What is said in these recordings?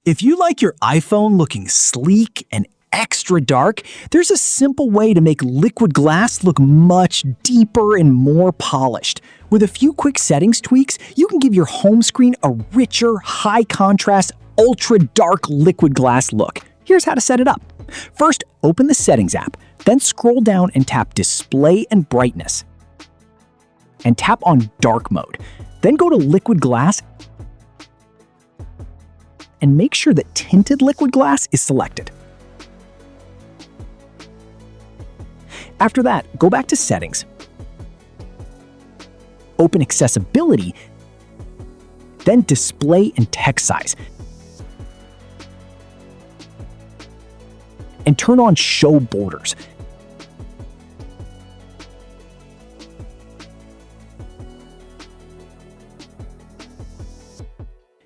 If you like your iPhone looking sleek and extra dark, there's a simple way to make liquid glass look much deeper and more polished. With a few quick settings tweaks, you can give your home screen a richer, high-contrast, ultra-dark liquid glass look. Here's how to set it up. First, open the Settings app, then scroll down and tap Display and Brightness, and tap on Dark Mode. Then go to Liquid Glass and make sure that Tinted Liquid Glass is selected. After that, go back to Settings, open Accessibility, then Display and Text Size, and turn on Show Borders.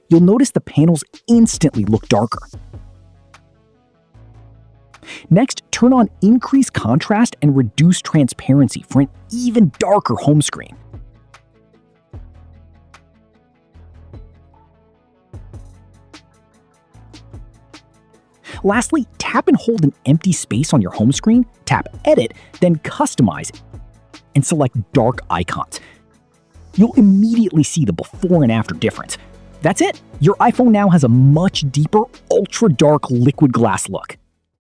You'll notice the panels instantly look darker. Next, turn on Increase Contrast and Reduce Transparency for an even darker home screen. Lastly, tap and hold an empty space on your home screen, tap Edit, then Customize, and select Dark Icons. You'll immediately see the before and after difference. That's it! Your iPhone now has a much deeper, ultra-dark liquid glass look.